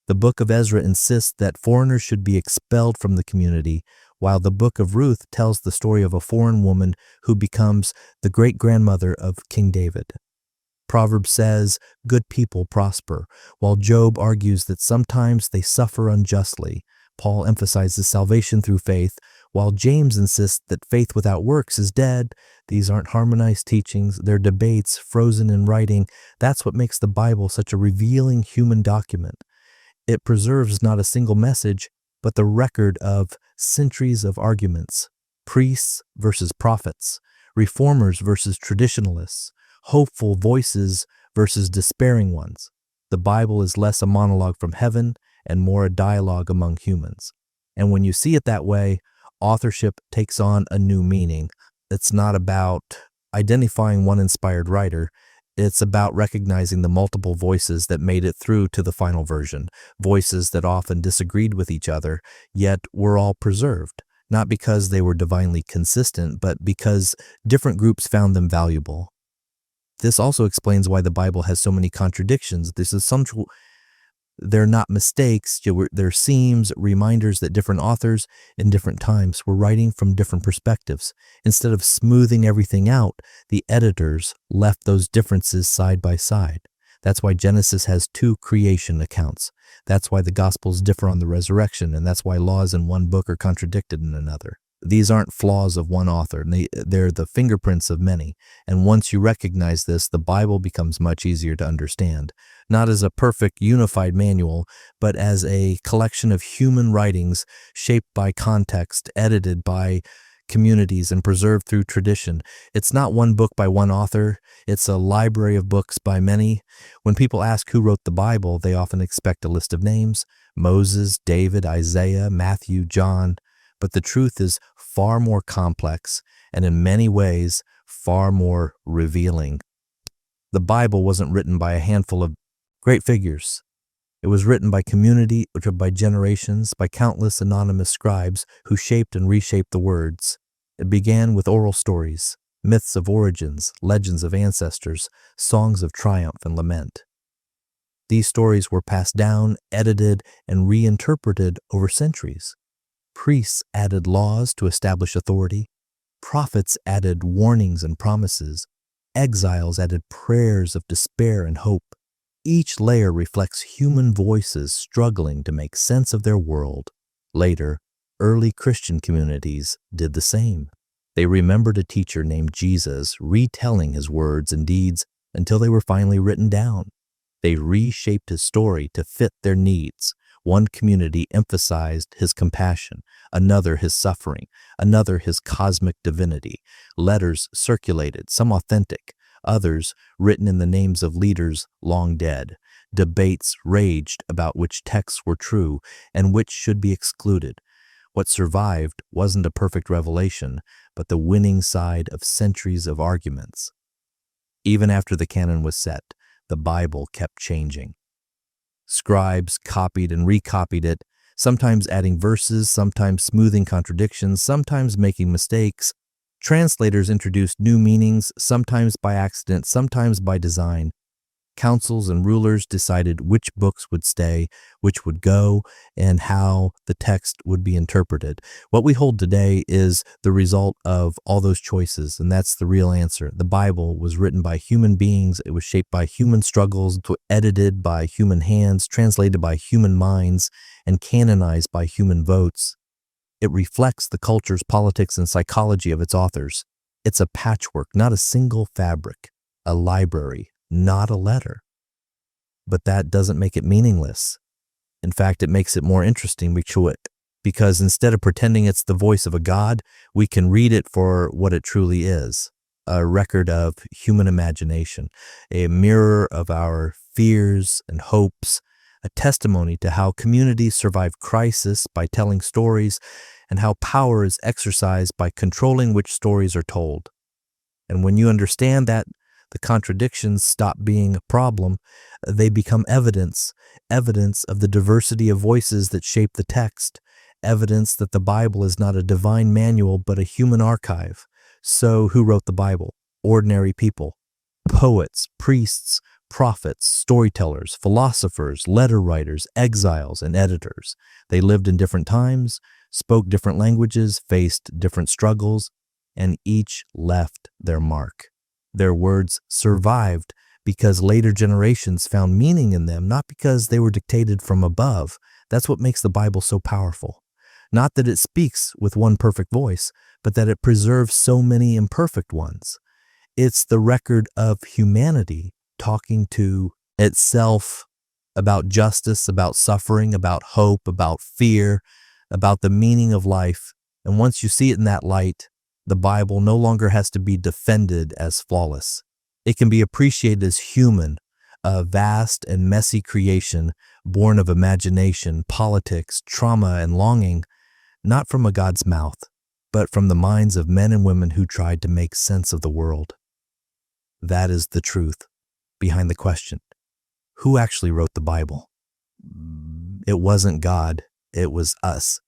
The book of Ezra insists that foreigners should be expelled from the community, while the book of Ruth tells the story of a foreign woman who becomes the great-grandmother of King David. Proverbs says, good people prosper, while Job argues that sometimes they suffer unjustly. Paul emphasizes salvation through faith, while James insists that faith without works is dead. These aren't harmonized teachings, they're debates frozen in writing. That's what makes the Bible such a revealing human document. It preserves not a single message, but the record of centuries of arguments, priests versus prophets, reformers versus traditionalists, hopeful voices versus despairing ones. The Bible is less a monologue from heaven and more a dialogue among humans. And when you see it that way, authorship takes on a new meaning. It's not about identifying one inspired writer. It's about recognizing the multiple voices that made it through to the final version, voices that often disagreed with each other, yet were all preserved, not because they were divinely consistent, but because different groups found them valuable. This also explains why the Bible has so many contradictions. They're not mistakes, they're seams, reminders that different authors in different times were writing from different perspectives. Instead of smoothing everything out, the editors left those differences side by side. That's why Genesis has two creation accounts. That's why the Gospels differ on the resurrection, and that's why laws in one book are contradicted in another. These aren't flaws of one author, they're the fingerprints of many. And once you recognize this, the Bible becomes much easier to understand. Not as a perfect, unified manual, but as a collection of human writings shaped by context, edited by communities, and preserved through tradition. It's not one book by one author, it's a library of books by many. When people ask who wrote the Bible, they often expect a list of names: Moses, David, Isaiah, Matthew, John. But the truth is far more complex and in many ways far more revealing. The Bible wasn't written by a handful of great figures. It was written by community, by generations, by countless anonymous scribes who shaped and reshaped the words. It began with oral stories, myths of origins, legends of ancestors, songs of triumph and lament. These stories were passed down, edited, and reinterpreted over centuries. Priests added laws to establish authority. Prophets added warnings and promises. Exiles added prayers of despair and hope. Each layer reflects human voices struggling to make sense of their world. Later, early Christian communities did the same. They remembered a teacher named Jesus retelling his words and deeds until they were finally written down. They reshaped his story to fit their needs. One community emphasized his compassion, another his suffering, another his cosmic divinity. Letters circulated, some authentic, others written in the names of leaders long dead. Debates raged about which texts were true and which should be excluded. What survived wasn't a perfect revelation, but the winning side of centuries of arguments. Even after the canon was set, the Bible kept changing. Scribes copied and recopied it, sometimes adding verses, sometimes smoothing contradictions, sometimes making mistakes. Translators introduced new meanings, sometimes by accident, sometimes by design. Councils and rulers decided which books would stay, which would go, and how the text would be interpreted. What we hold today is the result of all those choices, and that's the real answer. The Bible was written by human beings. It was shaped by human struggles, edited by human hands, translated by human minds, and canonized by human votes. It reflects the cultures, politics, and psychology of its authors. It's a patchwork, not a single fabric, a library, not a letter. But that doesn't make it meaningless. In fact, it makes it more interesting because instead of pretending it's the voice of a God, we can read it for what it truly is, a record of human imagination, a mirror of our fears and hopes, a testimony to how communities survive crisis by telling stories and how power is exercised by controlling which stories are told. And when you understand that, the contradictions stop being a problem. They become evidence of the diversity of voices that shape the text, evidence that the Bible is not a divine manual but a human archive. So who wrote the Bible? Ordinary people, poets, priests, prophets, storytellers, philosophers, letter writers, exiles, and editors. They lived in different times, spoke different languages, faced different struggles, and each left their mark. Their words survived because later generations found meaning in them, not because they were dictated from above. That's what makes the Bible so powerful. Not that it speaks with one perfect voice, but that it preserves so many imperfect ones. It's the record of humanity talking to itself about justice, about suffering, about hope, about fear, about the meaning of life. And once you see it in that light, the Bible no longer has to be defended as flawless. It can be appreciated as human, a vast and messy creation born of imagination, politics, trauma, and longing, not from a God's mouth, but from the minds of men and women who tried to make sense of the world. That is the truth behind the question, who actually wrote the Bible? It wasn't God, it was us.